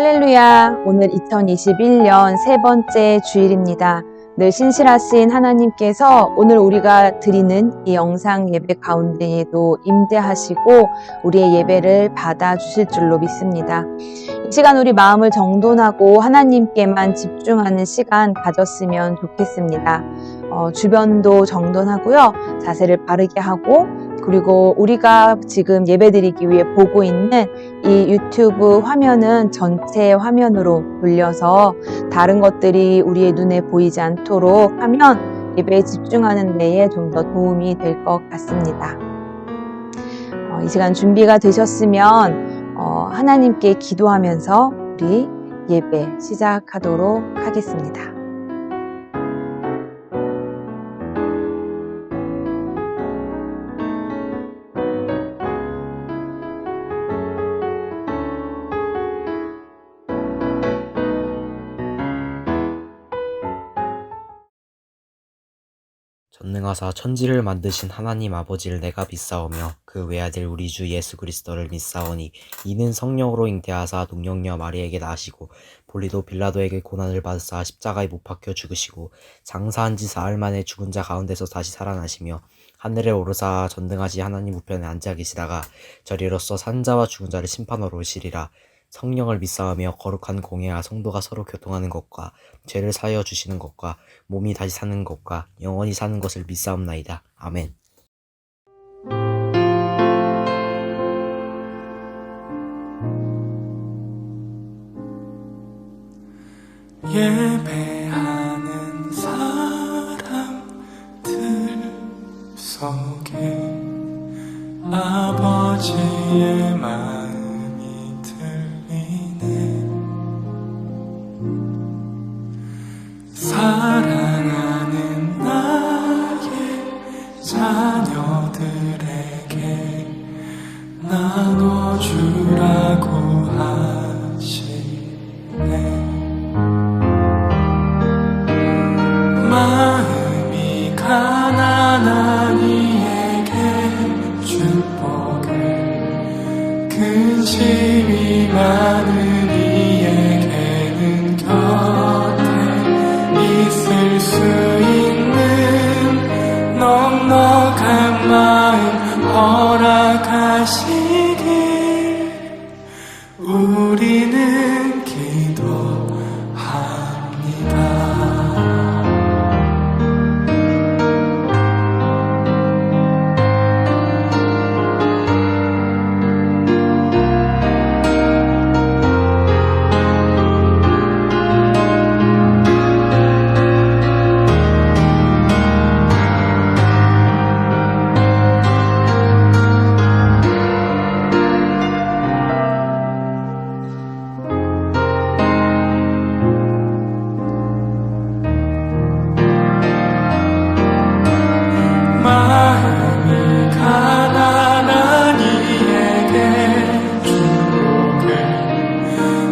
할렐루야! 오늘 2021년 세 번째 주일입니다. 늘 신실하신 하나님께서 오늘 우리가 드리는 이 영상 예배 가운데에도 임재하시고 우리의 예배를 받아주실 줄로 믿습니다. 이 시간 우리 마음을 정돈하고 하나님께만 집중하는 시간 가졌으면 좋겠습니다. 주변도 정돈하고요. 자세를 바르게 하고 그리고 우리가 지금 예배드리기 위해 보고 있는 이 유튜브 화면은 전체 화면으로 돌려서 다른 것들이 우리의 눈에 보이지 않도록 하면 예배에 집중하는 데에 좀 더 도움이 될 것 같습니다. 이 시간 준비가 되셨으면 하나님께 기도하면서 우리 예배 시작하도록 하겠습니다. 전능하사 천지를 만드신 하나님 아버지를 내가 믿사오며 그 외아들 우리 주 예수 그리스도를 믿사오니 이는 성령으로 잉태하사 동정녀 마리에게 나시고 본리도 빌라도에게 고난을 받으사 십자가에 못 박혀 죽으시고 장사한 지 사흘 만에 죽은 자 가운데서 다시 살아나시며 하늘에 오르사 전능하신 하나님 우편에 앉아 계시다가 저리로서 산 자와 죽은 자를 심판하러 오시리라. 성령을 믿사오며 거룩한 공예와 성도가 서로 교통하는 것과 죄를 사하여 주시는 것과 몸이 다시 사는 것과 영원히 사는 것을 믿사옵나이다. 아멘. 예배하는 사람들 속에 아버지의 마음이 들리네. 사랑하는 나의 자녀들에게 나눠주라고 하시네. 마음이 가난한 이에게 축복을, 근심이 많은 이에게는 곁에 있을 수 있는 넉넉한 마음 허락하시길 우리는 기도합니다.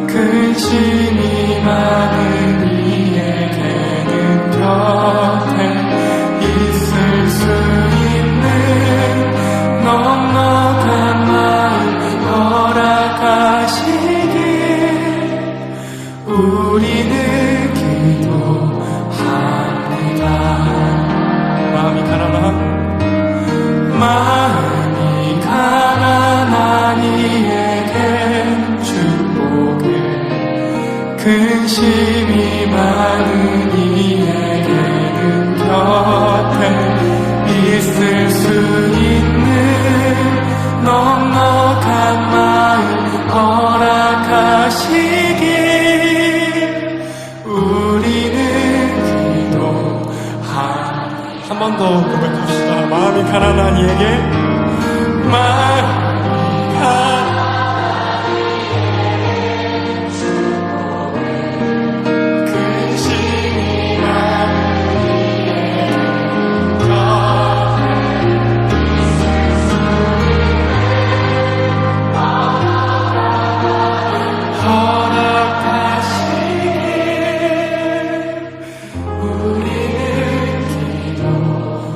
근심이 많은 이에게는 곁에 있을 수 있는 넉넉한 마음 허락하시길 우리는 기도합니다. 마음이 가난한 이에게 축복을, 근심이 많은 이에게는 곁에 있을 수 있는 넉넉한 마음 허락하시길 우리는 기도합니다. 한 번 더 고백합시다. 마음이 가난한 이에게, 마음이 가난한 이에게 축복을, 근심이 많은 이에게 곁에 있을 수 있는 허락하시길 우리는 기도합니다.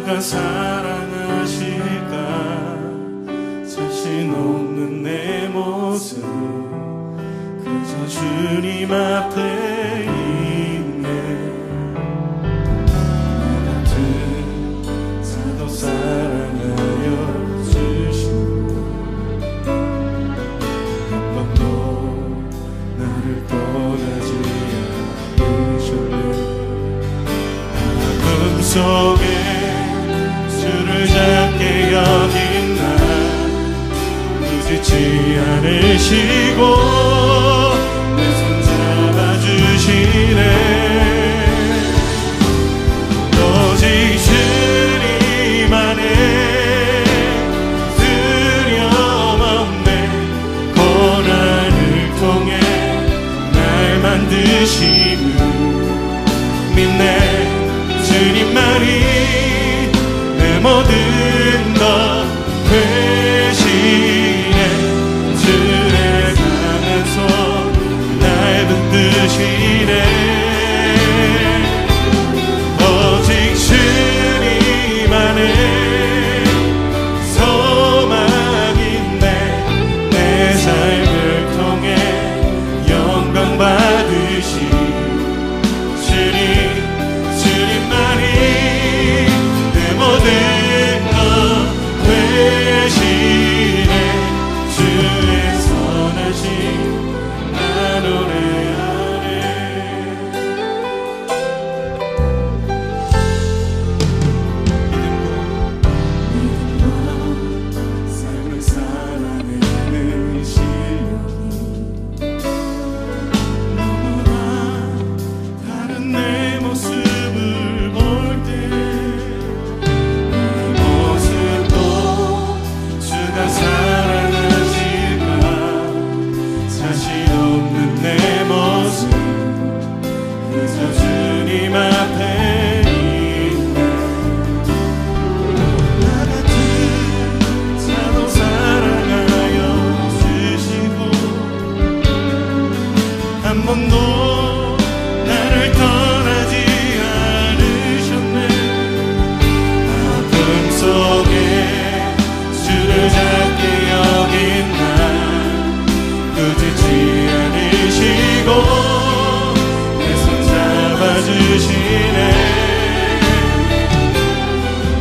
누가 사랑하실까 자신 없는 내 모습 그저 주님 앞에 있네 나 같은 자도 사랑하여 주시고 한 번도 나를 떠나지 않으셨네 아픔 속에 주를 잡게 여긴 나 부지치 않으시고 내 손 잡아주시네 오직 주님 안에 두려움 없네 고난을 통해 날 만드심을 믿네 주님만이 내 모든 것 되시네 주의 강한 손 날 붙드시네 오직 주님 안에 소망 있네 내 삶을 통해 영광 받으시 주님만이 내 모든 것 되시네 주의 선하심 나 노래하네 믿음과 삶을 살아내는 실력이 너무나 다른 내 모습을 볼 때 이 모습도 주가 사랑하실까 자신 없는 내 모습 그저 주님 앞에 있네 나 같은 자도 사랑하여 주시고 한 번도 나를 떠나지 않으셨네 아픔 속에 주를 잡게 여긴 나 꾸짖지 않으시고 내 손 잡아주시네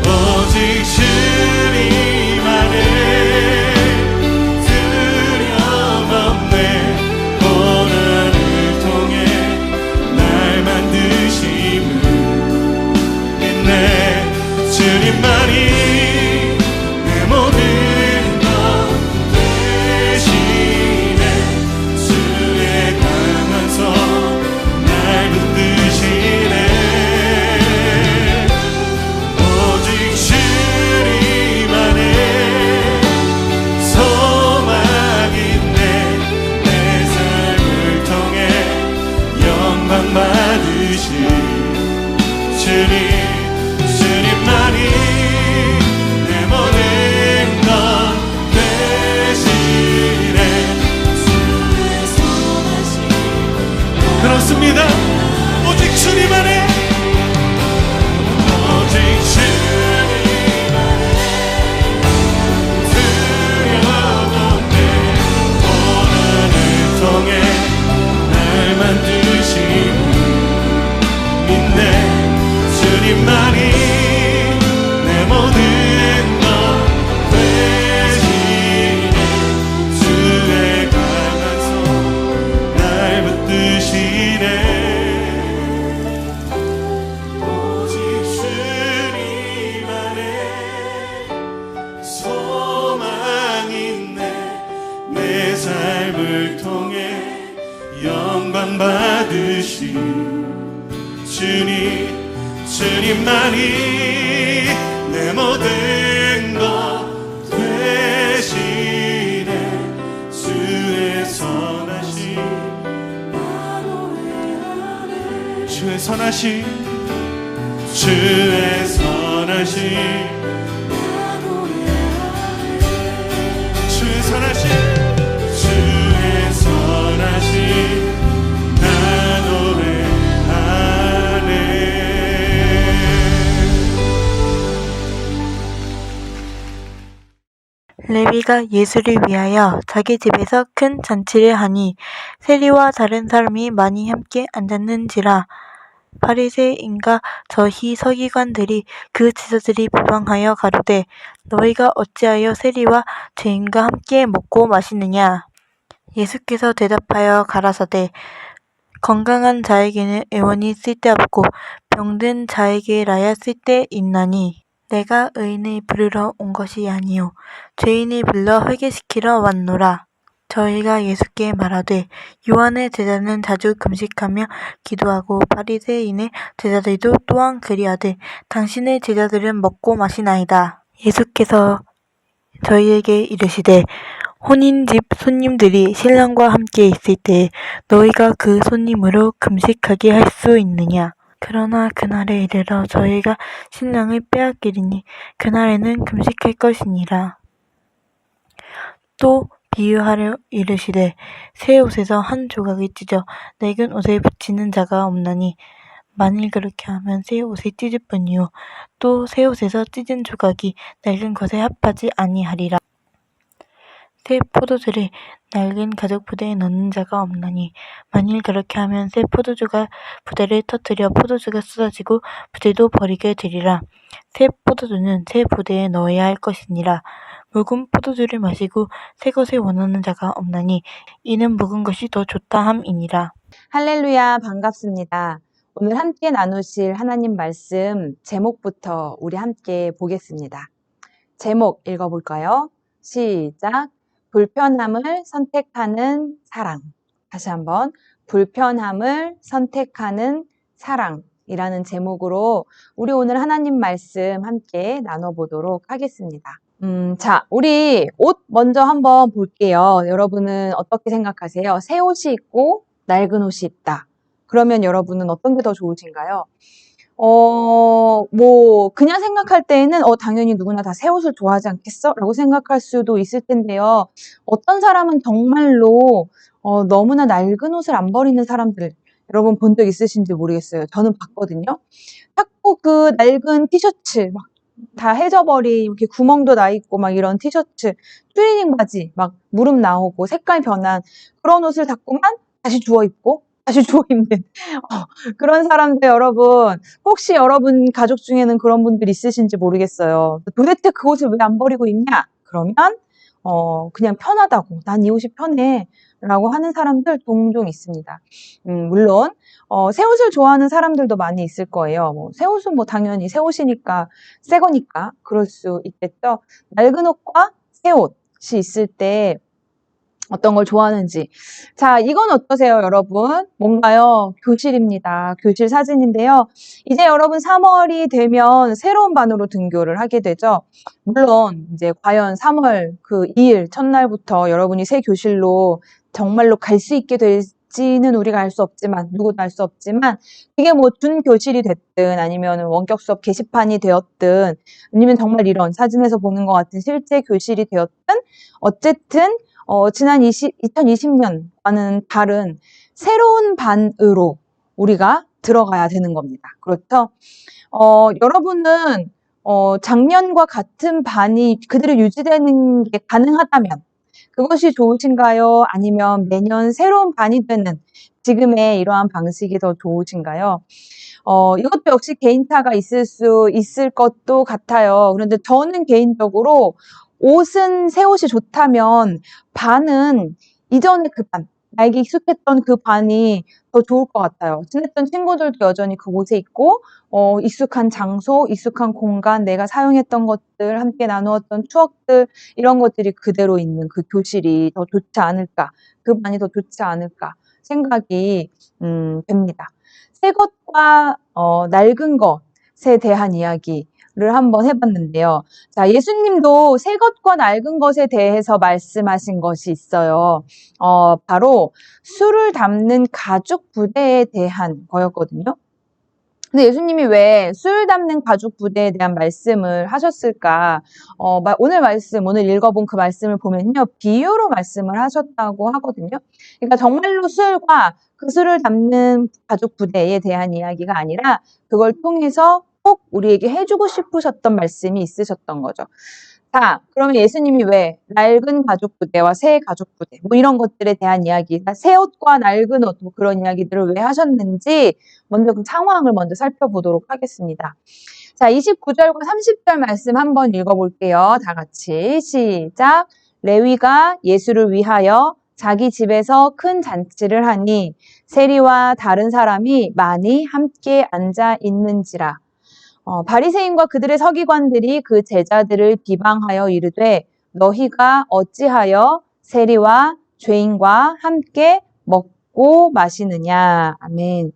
오직 주님 안에 두려움 없네 고난을 통해 날 만드심을 믿네 주님만이 내 모든 것 되시네 주의 강한 손 날 붙드시네 오직 주님 안에 소망 있네 내 삶을 통해 영광 받으시 주님만이 내 모든 것 되시네 그렇습니다 오직 주님 안에 오직 주님 안에 두려움 없네 고난을 통해 날 만드심을 믿네 주님만이 내 모든 것 되시네 주의 강한 손 날 붙드시네 오직 주님 안에 소망 있네 내 삶을 통해 영광 받으시 주님만이 내 모든 것 되시네 주의 선하심 주의 선하심 주의 선하심 주의 선하심 주의 선하심 나 노래하네 레위가 예수를 위하여 자기 집에서 큰 잔치를 하니 세리와 다른 사람이 많이 함께 앉았는지라. 바리새인과 저희 서기관들이 그 지도들이 비방하여 가로되 너희가 어찌하여 세리와 죄인과 함께 먹고 마시느냐. 예수께서 대답하여 가라사대 건강한 자에게는 의원이 쓸데없고 병든 자에게라야 쓸데있나니 내가 의인을 부르러 온 것이 아니요 죄인을 불러 회개시키러 왔노라. 저희가 예수께 말하되 요한의 제자는 자주 금식하며 기도하고 바리새인의 제자들도 또한 그리하되 당신의 제자들은 먹고 마시나이다. 예수께서 저희에게 이르시되 혼인집 손님들이 신랑과 함께 있을 때 너희가 그 손님으로 금식하게 할 수 있느냐. 그러나 그날에 이르러 저희가 신랑을 빼앗기리니 그날에는 금식할 것이니라. 또 비유하려 이르시되 새 옷에서 한 조각을 찢어 낡은 옷에 붙이는 자가 없나니 만일 그렇게 하면 새 옷을 찢을 뿐이요 또 새 옷에서 찢은 조각이 낡은 것에 합하지 아니하리라. 새 포도주를 낡은 가죽 부대에 넣는 자가 없나니 만일 그렇게 하면 새 포도주가 부대를 터뜨려 포도주가 쏟아지고 부대도 버리게 되리라. 새 포도주는 새 부대에 넣어야 할 것이니라. 묵은 포도주를 마시고 새 것을 원하는 자가 없나니 이는 묵은 것이 더 좋다 함이니라. 할렐루야, 반갑습니다. 오늘 함께 나누실 하나님 말씀 제목부터 우리 함께 보겠습니다. 제목 읽어볼까요? 시작. 불편함을 선택하는 사랑. 다시 한번 불편함을 선택하는 사랑이라는 제목으로 우리 오늘 하나님 말씀 함께 나눠보도록 하겠습니다. 자, 우리 옷 먼저 한번 볼게요. 여러분은 어떻게 생각하세요? 새 옷이 있고 낡은 옷이 있다. 그러면 여러분은 어떤 게 더 좋으신가요? 그냥 생각할 때에는, 당연히 누구나 다 새 옷을 좋아하지 않겠어? 라고 생각할 수도 있을 텐데요. 어떤 사람은 정말로, 너무나 낡은 옷을 안 버리는 사람들, 여러분 본 적 있으신지 모르겠어요. 저는 봤거든요. 자꾸 그 낡은 티셔츠, 막 다 해져버린, 이렇게 구멍도 나 있고, 막 이런 티셔츠, 트레이닝 바지, 막 무릎 나오고, 색깔 변한 그런 옷을 자꾸만 다시 주워 입고, 다시 주워 입는 그런 사람들 여러분, 혹시 여러분 가족 중에는 그런 분들 있으신지 모르겠어요. 도대체 그 옷을 왜 안 버리고 입냐? 그러면 그냥 편하다고, 난 이 옷이 편해 라고 하는 사람들 종종 있습니다. 물론 새 옷을 좋아하는 사람들도 많이 있을 거예요. 새 옷은 당연히 새 옷이니까 새 거니까 그럴 수 있겠죠. 낡은 옷과 새 옷이 있을 때 어떤 걸 좋아하는지. 자, 이건 어떠세요, 여러분? 뭔가요? 교실입니다. 교실 사진인데요. 이제 여러분 3월이 되면 새로운 반으로 등교를 하게 되죠. 물론 이제 과연 3월 그 2일 첫날부터 여러분이 새 교실로 정말로 갈 수 있게 될지는 우리가 알 수 없지만, 누구도 알 수 없지만, 이게 준교실이 됐든 아니면 원격 수업 게시판이 되었든 아니면 정말 이런 사진에서 보는 것 같은 실제 교실이 되었든 어쨌든 지난 2020년과는 다른 새로운 반으로 우리가 들어가야 되는 겁니다. 그렇죠? 여러분은 작년과 같은 반이 그대로 유지되는 게 가능하다면 그것이 좋으신가요? 아니면 매년 새로운 반이 되는 지금의 이러한 방식이 더 좋으신가요? 이것도 역시 개인차가 있을 수 있을 것도 같아요. 그런데 저는 개인적으로 옷은 새 옷이 좋다면 반은 이전의 그 반, 나에게 익숙했던 그 반이 더 좋을 것 같아요. 친했던 친구들도 여전히 그곳에 있고 익숙한 장소, 익숙한 공간, 내가 사용했던 것들, 함께 나누었던 추억들 이런 것들이 그대로 있는 그 교실이 더 좋지 않을까, 그 반이 더 좋지 않을까 생각이 됩니다. 새 것과 낡은 것에 대한 이야기를 한번 해봤는데요. 자, 예수님도 새 것과 낡은 것에 대해서 말씀하신 것이 있어요. 바로 술을 담는 가죽 부대에 대한 거였거든요. 근데 예수님이 왜 술 담는 가죽 부대에 대한 말씀을 하셨을까? 오늘 읽어본 그 말씀을 보면요. 비유로 말씀을 하셨다고 하거든요. 그러니까 정말로 술과 그 술을 담는 가죽 부대에 대한 이야기가 아니라 그걸 통해서 꼭 우리에게 해주고 싶으셨던 말씀이 있으셨던 거죠. 자, 그러면 예수님이 왜 낡은 가죽 부대와 새 가죽 부대 뭐 이런 것들에 대한 이야기, 새 옷과 낡은 옷 뭐 그런 이야기들을 왜 하셨는지 먼저 그 상황을 먼저 살펴보도록 하겠습니다. 자, 29절과 30절 말씀 한번 읽어볼게요. 다 같이 시작. 레위가 예수를 위하여 자기 집에서 큰 잔치를 하니 세리와 다른 사람이 많이 함께 앉아 있는지라. 바리새인과 그들의 서기관들이 그 제자들을 비방하여 이르되 너희가 어찌하여 세리와 죄인과 함께 먹고 마시느냐. 아멘.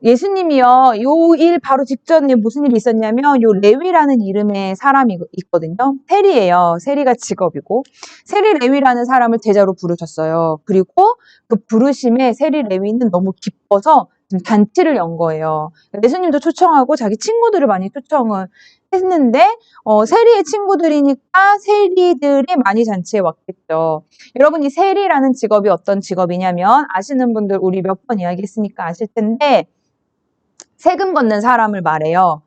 예수님이요, 요 일 바로 직전에 무슨 일이 있었냐면, 요 레위라는 이름의 사람이 있거든요. 세리예요. 세리가 직업이고. 세리 레위라는 사람을 제자로 부르셨어요. 그리고 그 부르심에 세리 레위는 너무 기뻐서 지금 잔치를 연 거예요. 예수님도 초청하고 자기 친구들을 많이 초청을 했는데, 세리의 친구들이니까 세리들이 많이 잔치에 왔겠죠. 여러분, 이 세리라는 직업이 어떤 직업이냐면, 아시는 분들 우리 몇 번 이야기했으니까 아실 텐데, 세금 걷는 사람을 말해요.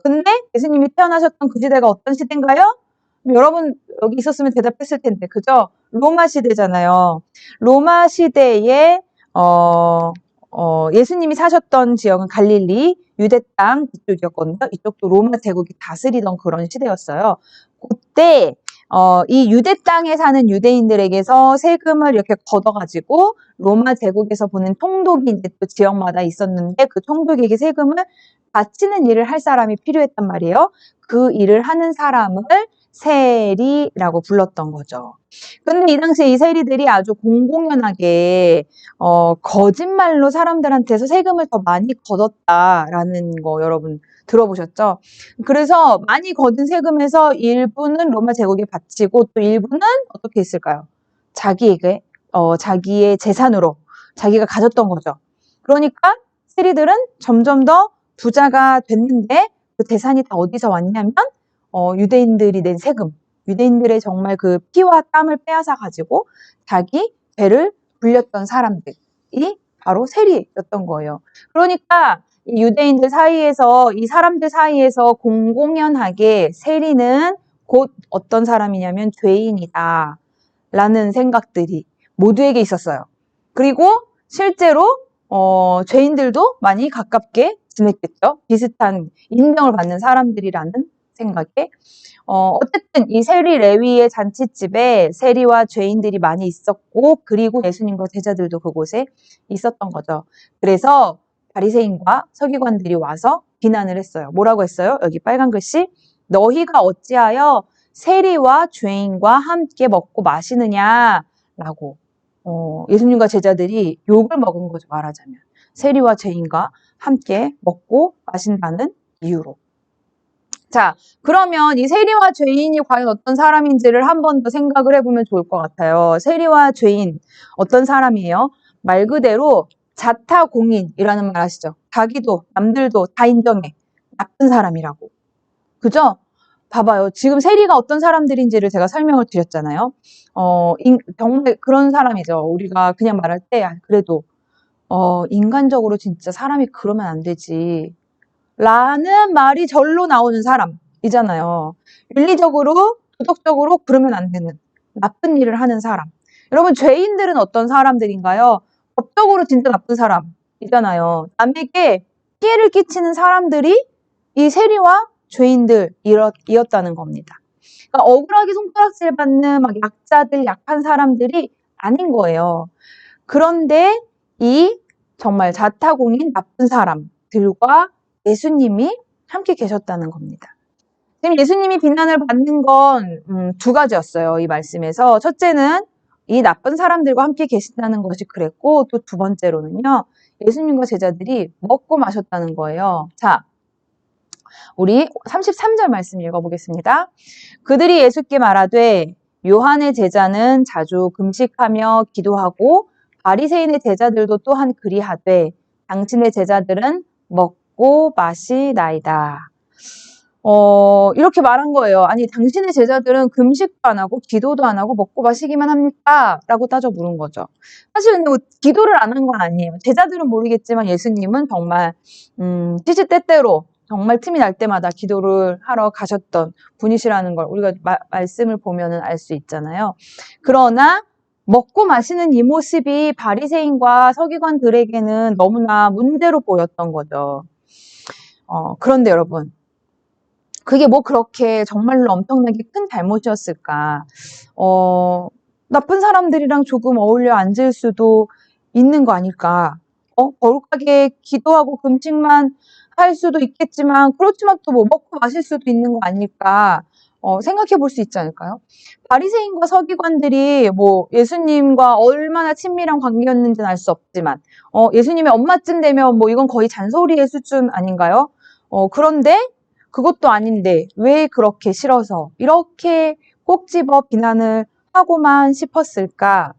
근데 예수님이 태어나셨던 그 시대가 어떤 시대인가요? 여러분 여기 있었으면 대답했을 텐데, 그죠? 로마 시대잖아요. 로마 시대에 예수님이 사셨던 지역은 갈릴리, 유대 땅 이쪽이었거든요. 이쪽도 로마 제국이 다스리던 그런 시대였어요. 그때 이 유대 땅에 사는 유대인들에게서 세금을 이렇게 걷어가지고 로마 제국에서 보낸 총독이 이제 또 지역마다 있었는데 그 총독에게 세금을 바치는 일을 할 사람이 필요했단 말이에요. 그 일을 하는 사람을 세리라고 불렀던 거죠. 근데 이 당시에 이 세리들이 아주 공공연하게 거짓말로 사람들한테서 세금을 더 많이 걷었다라는 거 여러분 들어보셨죠? 그래서 많이 거둔 세금에서 일부는 로마 제국에 바치고 또 일부는 어떻게 했을까요? 자기에게 자기의 재산으로 자기가 가졌던 거죠. 그러니까 세리들은 점점 더 부자가 됐는데 그 재산이 다 어디서 왔냐면 유대인들이 낸 세금, 유대인들의 정말 그 피와 땀을 빼앗아 가지고 자기 배를 불렸던 사람들이 바로 세리였던 거예요. 그러니까 이 유대인들 사이에서, 이 사람들 사이에서 공공연하게 세리는 곧 어떤 사람이냐면 죄인이다 라는 생각들이 모두에게 있었어요. 그리고 실제로 죄인들도 많이 가깝게 지냈겠죠. 비슷한 인정을 받는 사람들이라는 생각에 어쨌든 이 세리 레위의 잔치집에 세리와 죄인들이 많이 있었고 그리고 예수님과 제자들도 그곳에 있었던 거죠. 그래서 바리새인과 서기관들이 와서 비난을 했어요. 뭐라고 했어요? 여기 빨간 글씨 너희가 어찌하여 세리와 죄인과 함께 먹고 마시느냐라고 예수님과 제자들이 욕을 먹은 거죠. 말하자면 세리와 죄인과 함께 먹고 마신다는 이유로. 자, 그러면 이 세리와 죄인이 과연 어떤 사람인지를 한 번 더 생각을 해보면 좋을 것 같아요. 세리와 죄인 어떤 사람이에요? 말 그대로 자타공인이라는 말 아시죠? 자기도 남들도 다 인정해. 나쁜 사람이라고. 그죠? 봐봐요. 지금 세리가 어떤 사람들인지를 제가 설명을 드렸잖아요. 정말 그런 사람이죠. 우리가 그냥 말할 때 그래도 인간적으로 진짜 사람이 그러면 안 되지. 라는 말이 절로 나오는 사람이잖아요. 윤리적으로, 도덕적으로 그러면 안 되는 나쁜 일을 하는 사람. 여러분, 죄인들은 어떤 사람들인가요? 법적으로 진짜 나쁜 사람이잖아요. 남에게 피해를 끼치는 사람들이 이 세리와 죄인들이었다는 겁니다. 그러니까 억울하게 손가락질 받는 막 약자들, 약한 사람들이 아닌 거예요. 그런데 이 정말 자타공인 나쁜 사람들과 예수님이 함께 계셨다는 겁니다. 지금 예수님이 비난을 받는 건 두 가지였어요. 이 말씀에서. 첫째는 이 나쁜 사람들과 함께 계신다는 것이 그랬고 또 두 번째로는요. 예수님과 제자들이 먹고 마셨다는 거예요. 자, 우리 33절 말씀 읽어보겠습니다. 그들이 예수께 말하되 요한의 제자는 자주 금식하며 기도하고 바리새인의 제자들도 또한 그리하되 당신의 제자들은 먹고 마시나이다. 이렇게 말한 거예요. 아니 당신의 제자들은 금식도 안 하고 기도도 안 하고 먹고 마시기만 합니까? 라고 따져 물은 거죠. 사실 근데 뭐 기도를 안 한 건 아니에요. 제자들은 모르겠지만 예수님은 정말 시시때때로 정말 틈이 날 때마다 기도를 하러 가셨던 분이시라는 걸 우리가 말씀을 보면은 알 수 있잖아요. 그러나 먹고 마시는 이 모습이 바리새인과 서기관들에게는 너무나 문제로 보였던 거죠. 그런데 여러분, 그게 뭐 그렇게 정말로 엄청나게 큰 잘못이었을까? 나쁜 사람들이랑 조금 어울려 앉을 수도 있는 거 아닐까? 거룩하게 기도하고 금식만 할 수도 있겠지만, 그렇지만 또 뭐 먹고 마실 수도 있는 거 아닐까? 생각해 볼 수 있지 않을까요? 바리새인과 서기관들이 뭐 예수님과 얼마나 친밀한 관계였는지는 알 수 없지만, 예수님의 엄마쯤 되면 뭐 이건 거의 잔소리의 수준 아닌가요? 그런데 그것도 아닌데 왜 그렇게 싫어서 이렇게 꼭 집어 비난을 하고만 싶었을까?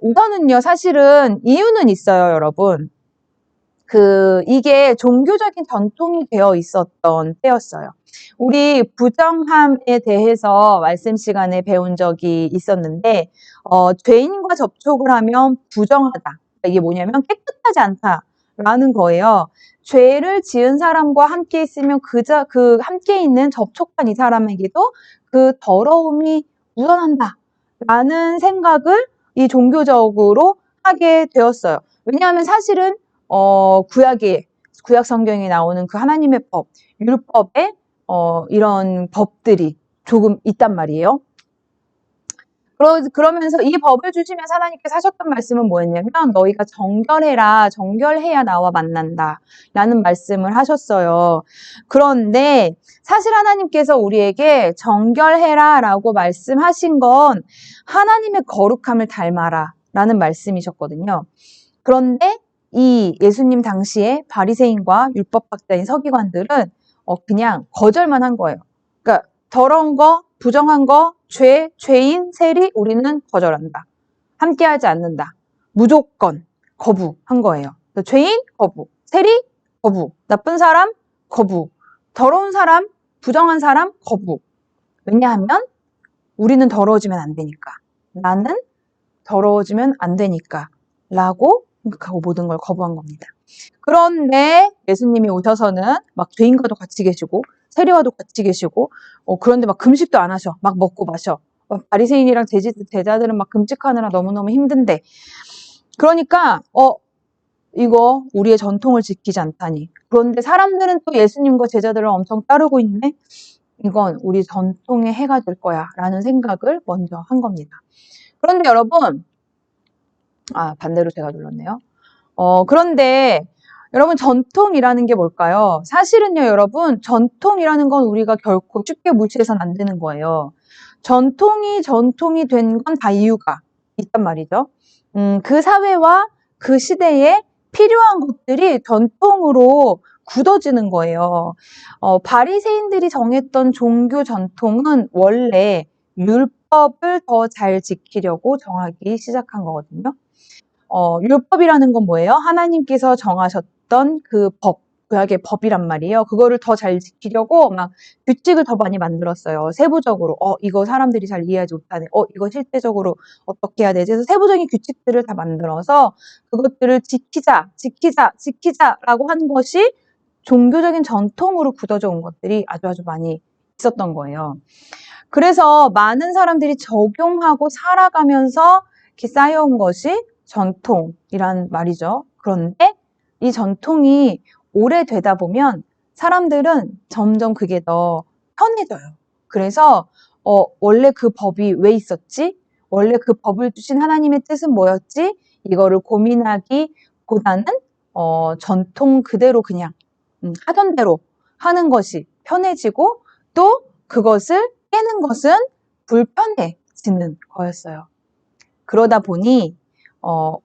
우선은요, 사실은 이유는 있어요, 여러분. 이게 종교적인 전통이 되어 있었던 때였어요. 우리 부정함에 대해서 말씀 시간에 배운 적이 있었는데, 죄인과 접촉을 하면 부정하다. 그러니까 이게 뭐냐면 깨끗하지 않다라는 거예요. 죄를 지은 사람과 함께 있으면 그 함께 있는 접촉한 이 사람에게도 그 더러움이 묻어난다라는 생각을 이 종교적으로 하게 되었어요. 왜냐하면 사실은 구약 성경에 나오는 그 하나님의 법, 율법에 이런 법들이 조금 있단 말이에요. 그러면서 이 법을 주시면서 하나님께서 하셨던 말씀은 뭐였냐면, 너희가 정결해라, 정결해야 나와 만난다 라는 말씀을 하셨어요. 그런데 사실 하나님께서 우리에게 정결해라 라고 말씀하신 건 하나님의 거룩함을 닮아라 라는 말씀이셨거든요. 그런데 이 예수님 당시에 바리새인과 율법학자인 서기관들은 그냥 거절만 한 거예요. 그러니까 더러운 거, 부정한 거, 죄인, 세리 우리는 거절한다. 함께하지 않는다. 무조건 거부한 거예요. 죄인 거부, 세리 거부, 나쁜 사람 거부, 더러운 사람, 부정한 사람 거부. 왜냐하면 우리는 더러워지면 안 되니까. 나는 더러워지면 안 되니까. 라고 생각하고 모든 걸 거부한 겁니다. 그런데 예수님이 오셔서는 막 죄인과도 같이 계시고 세리와도 같이 계시고 그런데 막 금식도 안 하셔. 막 먹고 마셔. 바리새인이랑 제자들은 막 금식하느라 너무너무 힘든데 그러니까 이거 우리의 전통을 지키지 않다니. 그런데 사람들은 또 예수님과 제자들을 엄청 따르고 있네. 이건 우리 전통의 해가 될 거야 라는 생각을 먼저 한 겁니다. 그런데 여러분 반대로 제가 눌렀네요. 그런데 여러분 전통이라는 게 뭘까요? 사실은요 여러분 전통이라는 건 우리가 결코 쉽게 무시해서는 안 되는 거예요. 전통이 된 건 다 이유가 있단 말이죠. 그 사회와 그 시대에 필요한 것들이 전통으로 굳어지는 거예요. 바리새인들이 정했던 종교 전통은 원래 율법을 더 잘 지키려고 정하기 시작한 거거든요. 율법이라는 건 뭐예요? 하나님께서 정하셨던 그 법, 구약의 법이란 말이에요. 그거를 더 잘 지키려고 막 규칙을 더 많이 만들었어요. 세부적으로. 이거 사람들이 잘 이해하지 못하네. 이거 실제적으로 어떻게 해야 되지? 그래서 세부적인 규칙들을 다 만들어서 그것들을 지키자라고 한 것이 종교적인 전통으로 굳어져 온 것들이 아주 많이 있었던 거예요. 그래서 많은 사람들이 적용하고 살아가면서 이렇게 쌓여온 것이 전통이란 말이죠. 그런데 이 전통이 오래되다 보면 사람들은 점점 그게 더 편해져요. 그래서 원래 그 법이 왜 있었지? 원래 그 법을 주신 하나님의 뜻은 뭐였지? 이거를 고민하기보다는 전통 그대로 그냥 하던 대로 하는 것이 편해지고 또 그것을 깨는 것은 불편해지는 거였어요. 그러다 보니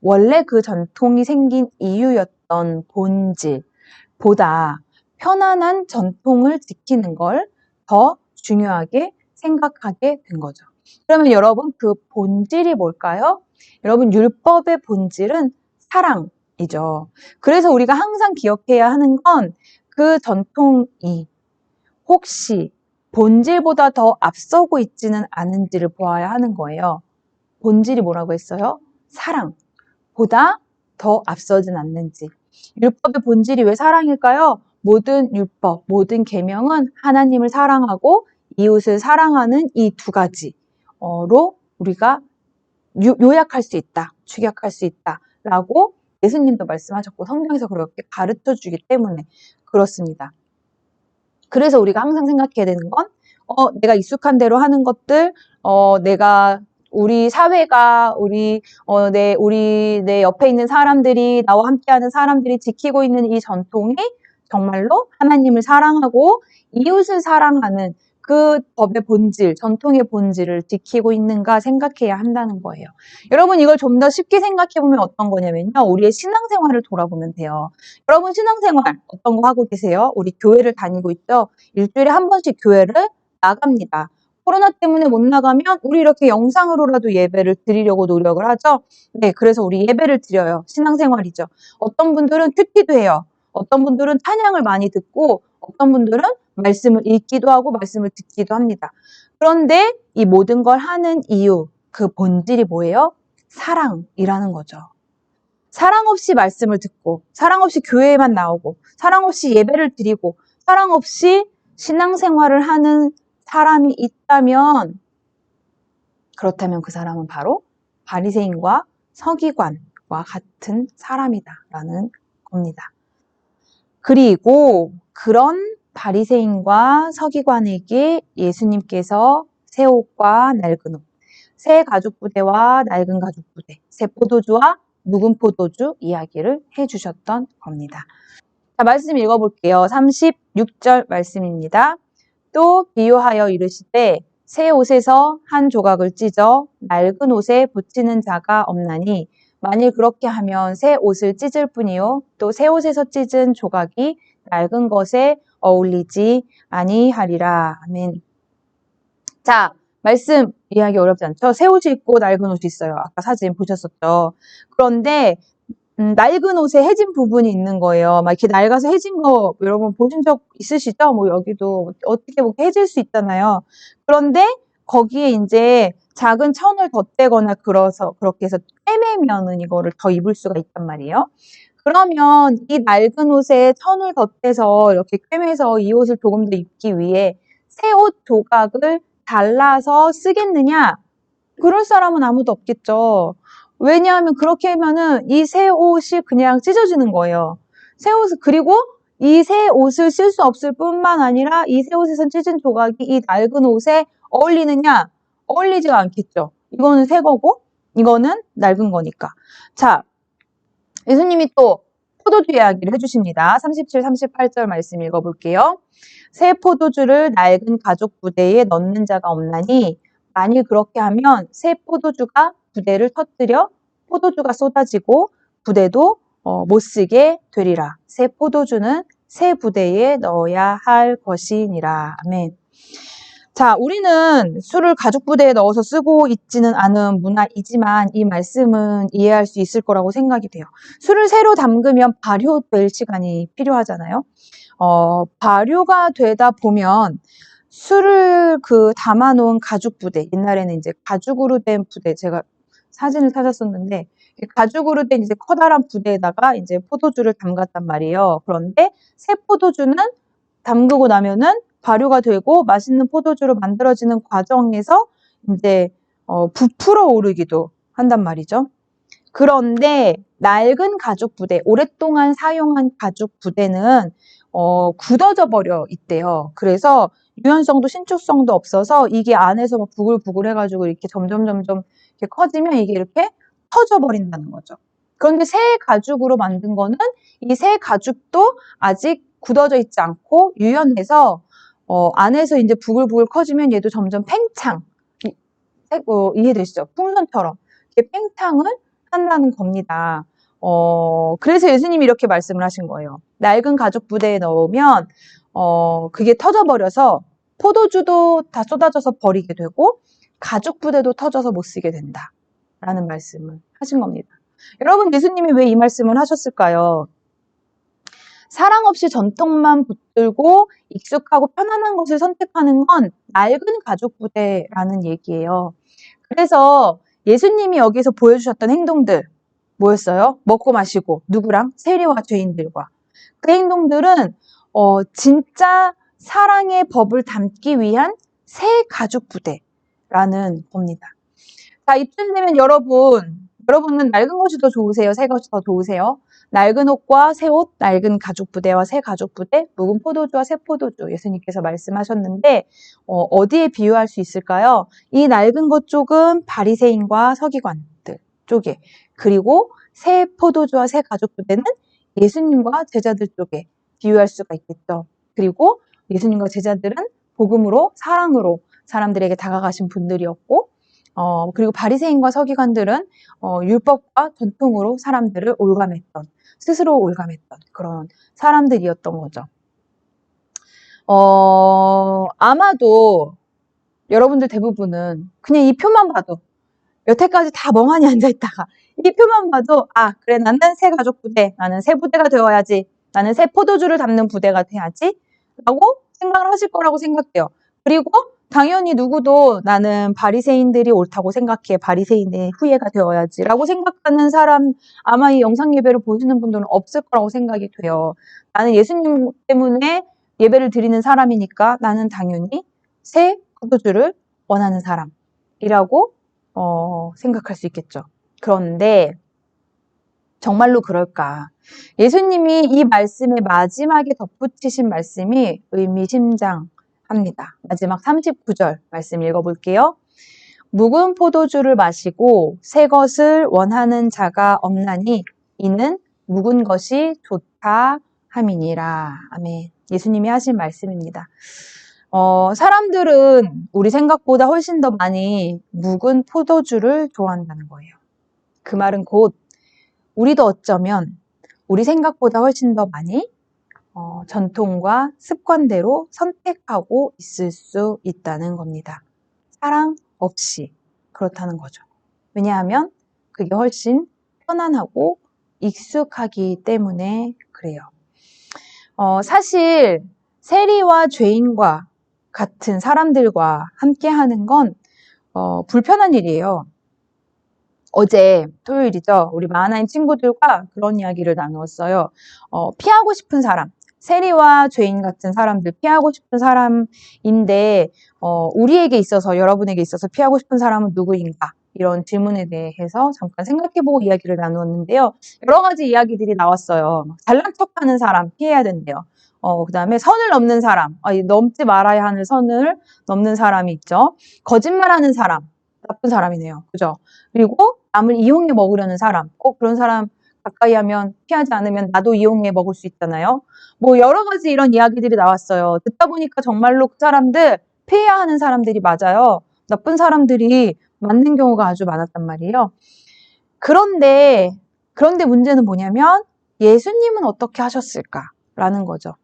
원래 그 전통이 생긴 이유였던 본질보다 편안한 전통을 지키는 걸 더 중요하게 생각하게 된 거죠. 그러면 여러분 그 본질이 뭘까요? 여러분 율법의 본질은 사랑이죠. 그래서 우리가 항상 기억해야 하는 건 그 전통이 혹시 본질보다 더 앞서고 있지는 않은지를 보아야 하는 거예요. 본질이 뭐라고 했어요? 사랑보다 더 앞서진 않는지. 율법의 본질이 왜 사랑일까요? 모든 율법, 모든 계명은 하나님을 사랑하고 이웃을 사랑하는 이 두 가지로 우리가 요약할 수 있다, 축약할 수 있다라고 예수님도 말씀하셨고 성경에서 그렇게 가르쳐 주기 때문에 그렇습니다. 그래서 우리가 항상 생각해야 되는 건 내가 익숙한 대로 하는 것들, 내가 우리 사회가 내 옆에 있는 사람들이 나와 함께하는 사람들이 지키고 있는 이 전통이 정말로 하나님을 사랑하고 이웃을 사랑하는 그 법의 본질, 전통의 본질을 지키고 있는가 생각해야 한다는 거예요. 여러분 이걸 좀 더 쉽게 생각해 보면 어떤 거냐면요. 우리의 신앙생활을 돌아보면 돼요. 여러분 신앙생활 어떤 거 하고 계세요? 우리 교회를 다니고 있죠? 일주일에 한 번씩 교회를 나갑니다. 코로나 때문에 못 나가면 우리 이렇게 영상으로라도 예배를 드리려고 노력을 하죠. 네, 그래서 우리 예배를 드려요. 신앙생활이죠. 어떤 분들은 큐티도 해요. 어떤 분들은 찬양을 많이 듣고 어떤 분들은 말씀을 읽기도 하고 말씀을 듣기도 합니다. 그런데 이 모든 걸 하는 이유, 그 본질이 뭐예요? 사랑이라는 거죠. 사랑 없이 말씀을 듣고 사랑 없이 교회에만 나오고 사랑 없이 예배를 드리고 사랑 없이 신앙생활을 하는 사람이 있다면 그렇다면 그 사람은 바로 바리새인과 서기관과 같은 사람이다라는 겁니다. 그리고 그런 바리새인과 서기관에게 예수님께서 새 옷과 낡은 옷, 새 가죽 부대와 낡은 가죽 부대, 새 포도주와 묵은 포도주 이야기를 해주셨던 겁니다. 자, 말씀 읽어볼게요. 36절 말씀입니다. 또 비유하여 이르시되 새 옷에서 한 조각을 찢어 낡은 옷에 붙이는 자가 없나니 만일 그렇게 하면 새 옷을 찢을 뿐이요 또 새 옷에서 찢은 조각이 낡은 것에 어울리지 아니하리라. 아멘. 자, 말씀 이해하기 어렵지 않죠? 새 옷이 있고 낡은 옷이 있어요. 아까 사진 보셨었죠? 그런데 낡은 옷에 해진 부분이 있는 거예요. 막 이렇게 낡아서 해진 거 여러분 보신 적 있으시죠? 뭐 여기도 어떻게 뭐 해질 수 있잖아요. 그런데 거기에 이제 작은 천을 덧대거나 그렇게 해서 꿰매면은 이거를 더 입을 수가 있단 말이에요. 그러면 이 낡은 옷에 천을 덧대서 이렇게 꿰매서 이 옷을 조금 더 입기 위해 새 옷 조각을 잘라서 쓰겠느냐? 그럴 사람은 아무도 없겠죠. 왜냐하면 그렇게 하면은 이 새 옷이 그냥 찢어지는 거예요. 새 옷을, 그리고 이 새 옷을 쓸 수 없을 뿐만 아니라 이 새 옷에서 찢은 조각이 이 낡은 옷에 어울리느냐? 어울리지가 않겠죠. 이거는 새 거고, 이거는 낡은 거니까. 자, 예수님이 또 포도주 이야기를 해주십니다. 37, 38절 말씀 읽어볼게요. 새 포도주를 낡은 가죽 부대에 넣는 자가 없나니 만일 그렇게 하면 새 포도주가 부대를 터뜨려 포도주가 쏟아지고 부대도 못 쓰게 되리라. 새 포도주는 새 부대에 넣어야 할 것이니라. 아멘. 자, 우리는 술을 가죽 부대에 넣어서 쓰고 있지는 않은 문화이지만 이 말씀은 이해할 수 있을 거라고 생각이 돼요. 술을 새로 담그면 발효될 시간이 필요하잖아요. 발효가 되다 보면 술을 담아놓은 가죽 부대, 옛날에는 이제 가죽으로 된 부대, 제가 사진을 찾았었는데, 가죽으로 된 이제 커다란 부대에다가 이제 포도주를 담갔단 말이에요. 그런데 새 포도주는 담그고 나면은 발효가 되고 맛있는 포도주로 만들어지는 과정에서 이제 부풀어 오르기도 한단 말이죠. 그런데 낡은 가죽 부대, 오랫동안 사용한 가죽 부대는 굳어져 버려 있대요. 그래서 유연성도 신축성도 없어서 이게 안에서 막 부글부글 해가지고 이렇게 점점 이렇게 커지면 이게 이렇게 터져 버린다는 거죠. 그런데 새 가죽으로 만든 거는 이 새 가죽도 아직 굳어져 있지 않고 유연해서 안에서 이제 부글부글 커지면 얘도 점점 팽창, 이해되시죠? 풍선처럼 이렇게 팽창을 한다는 겁니다. 그래서 예수님이 이렇게 말씀을 하신 거예요. 낡은 가죽 부대에 넣으면 그게 터져버려서 포도주도 다 쏟아져서 버리게 되고 가죽 부대도 터져서 못 쓰게 된다. 라는 말씀을 하신 겁니다. 여러분, 예수님이 왜 이 말씀을 하셨을까요? 사랑 없이 전통만 붙들고 익숙하고 편안한 것을 선택하는 건 낡은 가죽 부대라는 얘기예요. 그래서 예수님이 여기서 보여주셨던 행동들 뭐였어요? 먹고 마시고 누구랑? 세리와 죄인들과. 그 행동들은 진짜 사랑의 법을 담기 위한 새 가죽 부대라는 겁니다. 자, 이쯤 되면 여러분은 낡은 것이 더 좋으세요? 새 것이 더 좋으세요? 낡은 옷과 새 옷, 낡은 가죽 부대와 새 가죽 부대, 묵은 포도주와 새 포도주, 예수님께서 말씀하셨는데 어디에 비유할 수 있을까요? 이 낡은 것 쪽은 바리새인과 서기관들 쪽에, 그리고 새 포도주와 새 가죽 부대는 예수님과 제자들 쪽에 비유할 수가 있겠죠. 그리고 예수님과 제자들은 복음으로, 사랑으로 사람들에게 다가가신 분들이었고, 그리고 바리새인과 서기관들은 율법과 전통으로 사람들을 올감했던, 스스로 올감했던 그런 사람들이었던 거죠. 아마도 여러분들 대부분은 그냥 이 표만 봐도, 여태까지 다 멍하니 앉아있다가 이 표만 봐도 그래, 나는 새 가족 부대, 나는 새 부대가 되어야지, 나는 새 포도주를 담는 부대가 돼야지 라고 생각을 하실 거라고 생각해요. 그리고 당연히 누구도 나는 바리새인들이 옳다고 생각해, 바리새인의 후예가 되어야지 라고 생각하는 사람, 아마 이 영상 예배를 보시는 분들은 없을 거라고 생각이 돼요. 나는 예수님 때문에 예배를 드리는 사람이니까 나는 당연히 새 포도주를 원하는 사람이라고 생각할 수 있겠죠. 그런데 정말로 그럴까? 예수님이 이 말씀의 마지막에 덧붙이신 말씀이 의미심장합니다. 마지막 39절 말씀 읽어볼게요. 묵은 포도주를 마시고 새 것을 원하는 자가 없나니 이는 묵은 것이 좋다 함이니라. 아멘. 예수님이 하신 말씀입니다. 사람들은 우리 생각보다 훨씬 더 많이 묵은 포도주를 좋아한다는 거예요. 그 말은 곧 우리도 어쩌면 우리 생각보다 훨씬 더 많이 전통과 습관대로 선택하고 있을 수 있다는 겁니다. 사랑 없이 그렇다는 거죠. 왜냐하면 그게 훨씬 편안하고 익숙하기 때문에 그래요. 사실 세리와 죄인과 같은 사람들과 함께 하는 건 불편한 일이에요. 어제 토요일이죠. 우리 마하나임 친구들과 그런 이야기를 나누었어요. 피하고 싶은 사람, 세리와 죄인 같은 사람들, 피하고 싶은 사람인데 우리에게 있어서, 여러분에게 있어서 피하고 싶은 사람은 누구인가? 이런 질문에 대해서 잠깐 생각해보고 이야기를 나누었는데요. 여러 가지 이야기들이 나왔어요. 잘난 척하는 사람 피해야 된대요. 그 다음에 선을 넘는 사람, 넘지 말아야 하는 선을 넘는 사람이 있죠. 거짓말하는 사람, 나쁜 사람이네요. 그죠? 그리고 남을 이용해 먹으려는 사람, 그런 사람 가까이 하면, 피하지 않으면 나도 이용해 먹을 수 있잖아요. 뭐 여러 가지 이런 이야기들이 나왔어요. 듣다 보니까 정말로 그 사람들, 피해야 하는 사람들이 맞아요. 나쁜 사람들이 맞는 경우가 아주 많았단 말이에요. 그런데 문제는 뭐냐면 예수님은 어떻게 하셨을까라는 거죠.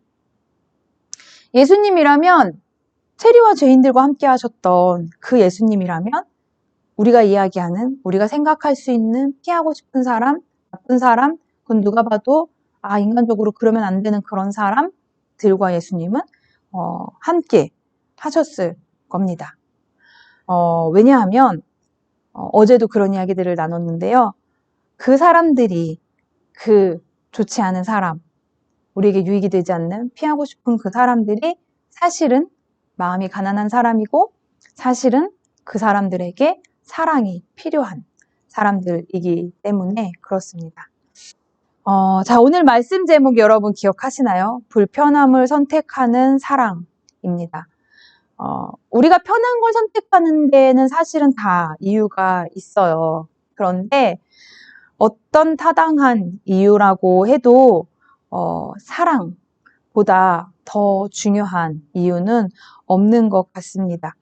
예수님이라면, 세리와 죄인들과 함께 하셨던 그 예수님이라면 우리가 이야기하는, 우리가 생각할 수 있는 피하고 싶은 사람, 나쁜 사람, 그건 누가 봐도 인간적으로 그러면 안 되는 그런 사람들과 예수님은 함께 하셨을 겁니다. 왜냐하면 어제도 그런 이야기들을 나눴는데요. 그 사람들이, 그 좋지 않은 사람, 우리에게 유익이 되지 않는, 피하고 싶은 그 사람들이 사실은 마음이 가난한 사람이고, 사실은 그 사람들에게 사랑이 필요한 사람들이기 때문에 그렇습니다. 자, 오늘 말씀 제목 여러분 기억하시나요? 불편함을 선택하는 사랑입니다. 우리가 편한 걸 선택하는 데는 사실은 다 이유가 있어요. 그런데 어떤 타당한 이유라고 해도 사랑보다 더 중요한 이유는 없는 것 같습니다.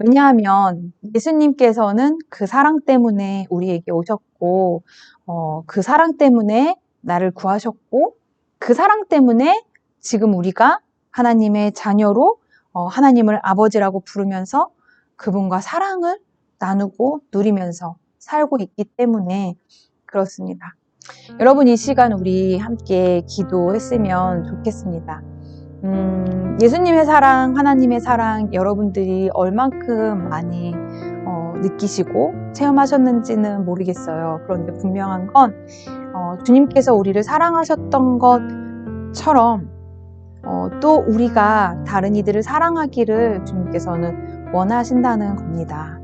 왜냐하면 예수님께서는 그 사랑 때문에 우리에게 오셨고, 그 사랑 때문에 나를 구하셨고, 그 사랑 때문에 지금 우리가 하나님의 자녀로 하나님을 아버지라고 부르면서 그분과 사랑을 나누고 누리면서 살고 있기 때문에 그렇습니다. 여러분, 이 시간 우리 함께 기도했으면 좋겠습니다. 예수님의 사랑, 하나님의 사랑 여러분들이 얼만큼 많이 느끼시고 체험하셨는지는 모르겠어요. 그런데 분명한 건 주님께서 우리를 사랑하셨던 것처럼 또 우리가 다른 이들을 사랑하기를 주님께서는 원하신다는 겁니다.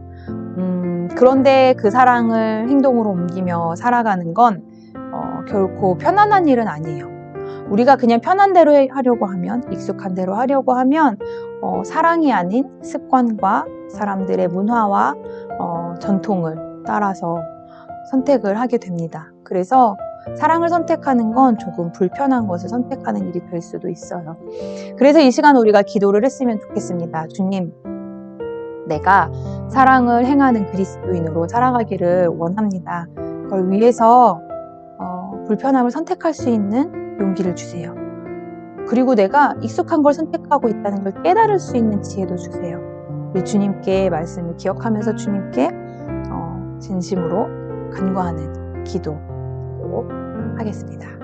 그런데 그 사랑을 행동으로 옮기며 살아가는 건 결코 편안한 일은 아니에요. 우리가 그냥 편한 대로 하려고 하면, 익숙한 대로 하려고 하면 사랑이 아닌 습관과 사람들의 문화와 전통을 따라서 선택을 하게 됩니다. 그래서 사랑을 선택하는 건 조금 불편한 것을 선택하는 일이 될 수도 있어요. 그래서 이 시간 우리가 기도를 했으면 좋겠습니다. 주님, 내가 사랑을 행하는 그리스도인으로 살아가기를 원합니다. 그걸 위해서 불편함을 선택할 수 있는 용기를 주세요. 그리고 내가 익숙한 걸 선택하고 있다는 걸 깨달을 수 있는 지혜도 주세요. 우리 주님께 말씀을 기억하면서 주님께 진심으로 간구하는 기도 하겠습니다.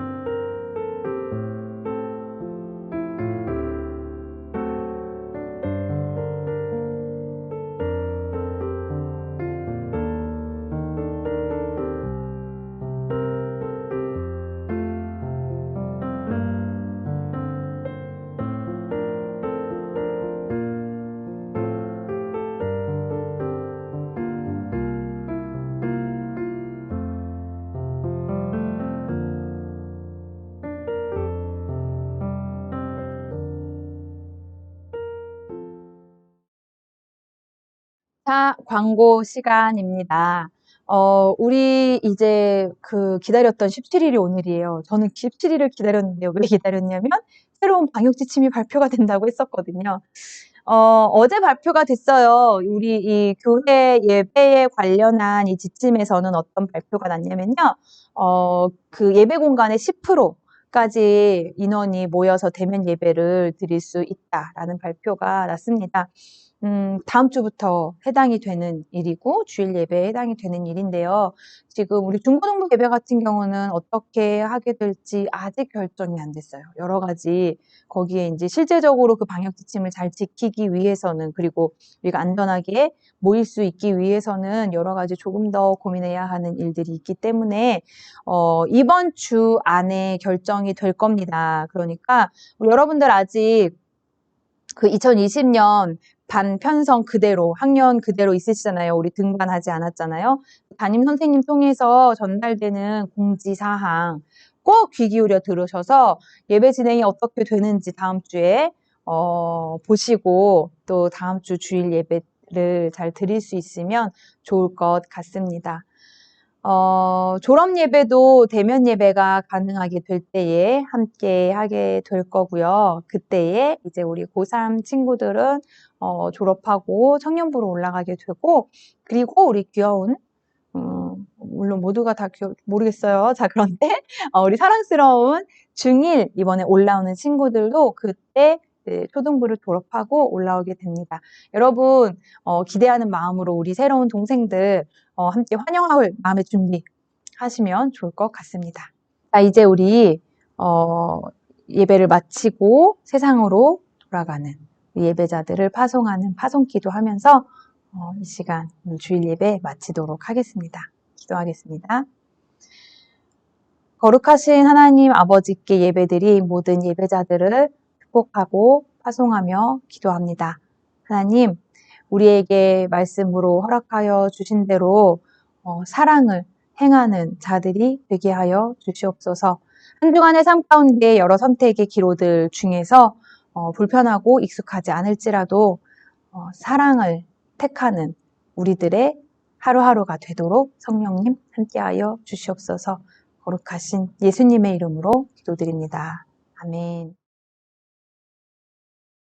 자, 광고 시간입니다. 우리 이제 기다렸던 17일이 오늘이에요. 저는 17일을 기다렸는데요. 왜 기다렸냐면 새로운 방역 지침이 발표가 된다고 했었거든요. 어제 발표가 됐어요. 우리 이 교회 예배에 관련한 이 지침에서는 어떤 발표가 났냐면요. 그 예배 공간의 10%까지 인원이 모여서 대면 예배를 드릴 수 있다라는 발표가 났습니다. 다음 주부터 해당이 되는 일이고 주일 예배에 해당이 되는 일인데요. 지금 우리 중고등부 예배 같은 경우는 어떻게 하게 될지 아직 결정이 안 됐어요. 여러 가지 거기에 이제 실제적으로 그 방역 지침을 잘 지키기 위해서는, 그리고 우리가 안전하게 모일 수 있기 위해서는 여러 가지 조금 더 고민해야 하는 일들이 있기 때문에 이번 주 안에 결정이 될 겁니다. 그러니까 여러분들 아직 그 2020년 반 편성 그대로, 학년 그대로 있으시잖아요. 우리 등반하지 않았잖아요. 담임 선생님 통해서 전달되는 공지사항 꼭 귀 기울여 들으셔서 예배 진행이 어떻게 되는지 다음 주에 보시고 또 다음 주 주일 예배를 잘 드릴 수 있으면 좋을 것 같습니다. 졸업 예배도 대면 예배가 가능하게 될 때에 함께 하게 될 거고요. 그때에 이제 우리 고3 친구들은 졸업하고 청년부로 올라가게 되고, 그리고 우리 귀여운 물론 모두가 다 모르겠어요. 자, 그런데 우리 사랑스러운 중1 이번에 올라오는 친구들도 그때 초등부를 졸업하고 올라오게 됩니다. 여러분 기대하는 마음으로 우리 새로운 동생들 함께 환영할 마음의 준비하시면 좋을 것 같습니다. 자, 이제 우리 예배를 마치고 세상으로 돌아가는 예배자들을 파송하는 파송기도 하면서 이 시간 주일 예배 마치도록 하겠습니다. 기도하겠습니다. 거룩하신 하나님 아버지께 예배드린 모든 예배자들을 축복하고 파송하며 기도합니다. 하나님, 우리에게 말씀으로 허락하여 주신 대로 사랑을 행하는 자들이 되게 하여 주시옵소서. 한 주간의 삶 가운데 여러 선택의 기로들 중에서 불편하고 익숙하지 않을지라도 사랑을 택하는 우리들의 하루하루가 되도록 성령님 함께하여 주시옵소서. 거룩하신 예수님의 이름으로 기도드립니다. 아멘.